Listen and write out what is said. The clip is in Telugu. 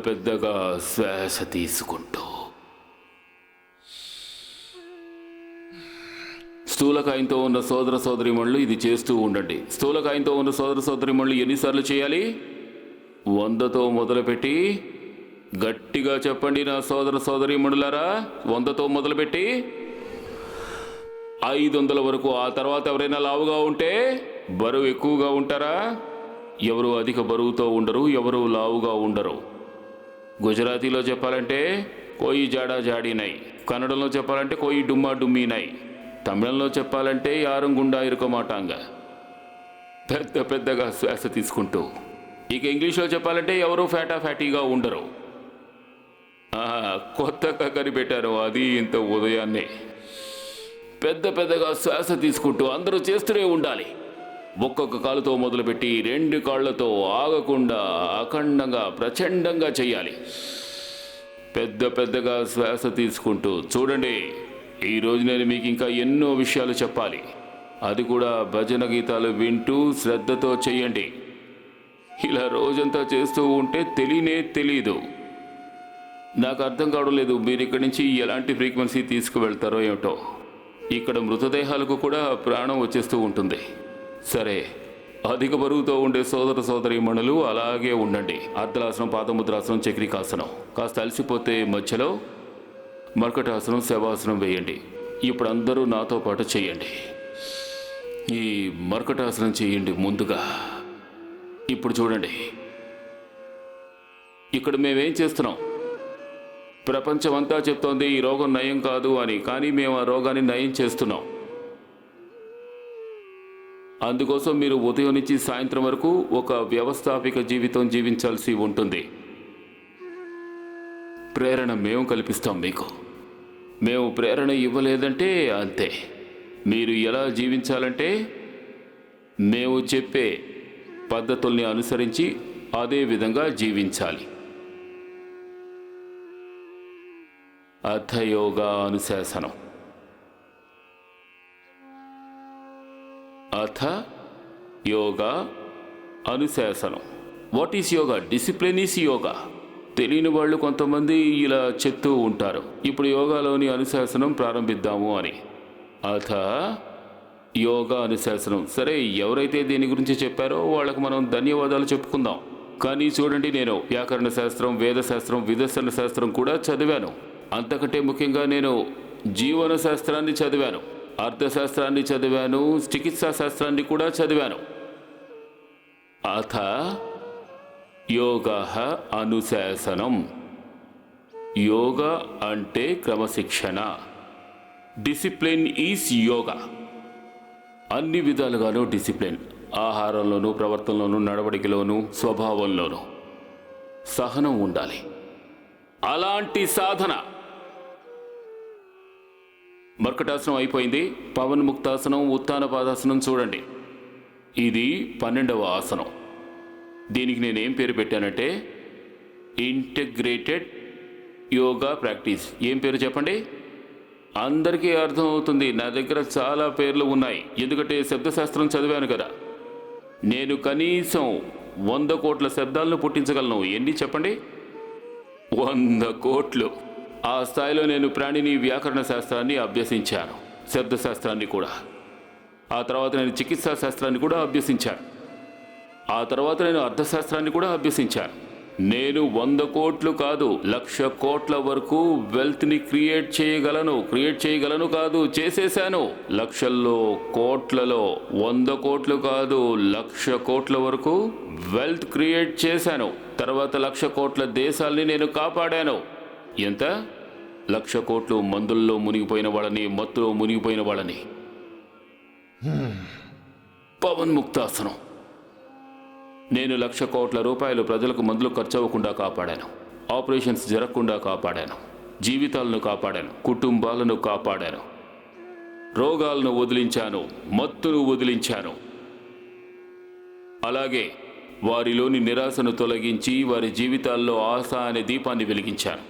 పెద్దగా శ్వాస తీసుకుంటూ స్థూలకాయంతో ఉన్న సోదర సోదరిమణులు ఇది చేస్తూ ఉండండి. స్థూలకాయంతో ఉన్న సోదర సోదరిమణులు ఎన్నిసార్లు చేయాలి? 100తో మొదలుపెట్టి గట్టిగా చెప్పండి నా సోదర సోదరిమణులారా. 100తో మొదలుపెట్టి 500 వరకు. ఆ తర్వాత ఎవరైనా లావుగా ఉంటే బరువు ఎక్కువగా ఉంటారా? ఎవరు అధిక బరువుతో ఉండరు, ఎవరు లావుగా ఉండరు. గుజరాతీలో చెప్పాలంటే కోయి జాడా జాడీ నై, కన్నడంలో చెప్పాలంటే కోయి డుమ్మా డుమ్మీ నై, తమిళంలో చెప్పాలంటే యారం గుండా ఇరుకమాటాంగ. పెద్ద పెద్దగా శ్వాస తీసుకుంటూ. ఇక ఇంగ్లీష్లో చెప్పాలంటే ఎవరు ఫ్యాటీగా ఉండరు. కొత్తగా కనిపెట్టారు అది ఇంత ఉదయాన్నే. పెద్ద పెద్దగా శ్వాస తీసుకుంటూ అందరూ చేస్తూనే ఉండాలి. ఒక్కొక్క కాలుతో మొదలుపెట్టి 2 కాళ్లతో ఆగకుండా అఖండంగా ప్రచండంగా చేయాలి. పెద్ద పెద్దగా శ్వాస తీసుకుంటూ. చూడండి, ఈరోజు నేను మీకు ఇంకా ఎన్నో విషయాలు చెప్పాలి. అది కూడా భజన గీతాలు వింటూ శ్రద్ధతో చెయ్యండి. ఇలా రోజంతా చేస్తూ ఉంటే తెలీదు. నాకు అర్థం కావడం లేదు మీరు ఇక్కడి నుంచి ఎలాంటి ఫ్రీక్వెన్సీ తీసుకువెళ్తారో ఏమిటో. ఇక్కడ మృతదేహాలకు కూడా ప్రాణం వచ్చేస్తూ ఉంటుంది. సరే, అధిక బరువుతో ఉండే సోదర సోదరీమణులు అలాగే ఉండండి. అర్ధలాసనం, పాదముద్రాసనం, చక్రికాసనం. కాస్త అలసిపోతే మధ్యలో మర్కటాసనం, శవాసనం వేయండి. ఇప్పుడు అందరూ నాతో పాటు చేయండి. ఈ మర్కటాసనం చేయండి ముందుగా. ఇప్పుడు చూడండి, ఇక్కడ మేమేం చేస్తున్నాం? ప్రపంచం అంతా చెప్తోంది ఈ రోగం నయం కాదు అని, కానీ మేము ఆ రోగాన్ని నయం చేస్తున్నాం. అందుకోసం మీరు ఉదయం నుంచి సాయంత్రం వరకు ఒక వ్యవస్థాపిక జీవితం జీవించాల్సి ఉంటుంది. ప్రేరణ మేము కల్పిస్తాం మీకు. మేము ప్రేరణ ఇవ్వలేదంటే అంతే. మీరు ఎలా జీవించాలంటే మేము చెప్పే పద్ధతుల్ని అనుసరించి అదే విధంగా జీవించాలి. అథయోగా అనుశాసనం. అథ యోగా అనుశాసనం. What is yoga? Discipline is yoga. తెలియని వాళ్ళు కొంతమంది ఇలా చెప్తూ ఉంటారు, ఇప్పుడు యోగాలోని అనుశాసనం ప్రారంభిద్దాము అని. అథ యోగా అనుశాసనం. సరే, ఎవరైతే దీని గురించి చెప్పారో వాళ్ళకు మనం ధన్యవాదాలు చెప్పుకుందాం. కానీ చూడండి, నేను వ్యాకరణ శాస్త్రం, వేదశాస్త్రం, విదర్శన శాస్త్రం కూడా చదివాను. అంతకంటే ముఖ్యంగా నేను జీవన శాస్త్రాన్ని చదివాను, అర్థశాస్త్రాన్ని చదివాను, చికిత్సా శాస్త్రాన్ని కూడా చదివాను. అథ యోగా అనుశాసనం. యోగా అంటే క్రమశిక్షణ. Discipline is yoga. అన్ని విధాలుగాను డిసిప్లిన్. ఆహారంలోనూ, ప్రవర్తనలోనూ, నడవడికలోనూ, స్వభావంలోనూ సహనం ఉండాలి. అలాంటి సాధన. మర్కటాసనం అయిపోయింది. పవన్ ముక్తాసనం, ఉత్తాన పాదాసనం చూడండి. ఇది 12వ ఆసనం. దీనికి నేనేం పేరు పెట్టానంటే ఇంటిగ్రేటెడ్ యోగా ప్రాక్టీస్. ఏం పేరు చెప్పండి? అందరికీ అర్థం అవుతుంది. నా దగ్గర చాలా పేర్లు ఉన్నాయి, ఎందుకంటే శబ్దశాస్త్రం చదివాను కదా. నేను కనీసం 100 కోట్ల శబ్దాలను పుట్టించగలను. ఎన్ని చెప్పండి? 100 కోట్లు. ఆ స్థాయిలో నేను ప్రాణిని వ్యాకరణ శాస్త్రాన్ని అభ్యసించాను, శబ్దశాస్త్రాన్ని కూడా. ఆ తర్వాత నేను చికిత్సా శాస్త్రాన్ని కూడా అభ్యసించాను. ఆ తర్వాత నేను అర్థశాస్త్రాన్ని కూడా అభ్యసించాను. నేను 100 కోట్లు కాదు, 1,00,000 కోట్ల వరకు వెల్త్ని క్రియేట్ చేయగలను కాదు, చేసేశాను. లక్షల్లో, కోట్లలో, 100 కోట్లు కాదు, 1,00,000 కోట్ల వరకు వెల్త్ క్రియేట్ చేశాను. తర్వాత 1,00,000 కోట్ల దేశాల్ని నేను కాపాడాను. ఎంత? 1,00,000 కోట్లు మందుల్లో మునిగిపోయిన వాళ్ళని, మత్తులో మునిగిపోయిన వాళ్ళని. పవన్ ముక్తాసనం. నేను 1,00,000 కోట్ల రూపాయలు ప్రజలకు మందులు ఖర్చు అవ్వకుండా కాపాడాను, ఆపరేషన్స్ జరగకుండా కాపాడాను, జీవితాలను కాపాడాను, కుటుంబాలను కాపాడాను, రోగాలను వదిలించాను, మత్తును వదిలించాను. అలాగే వారిలోని నిరాశను తొలగించి వారి జీవితాల్లో ఆశ అనే దీపాన్ని వెలిగించాను.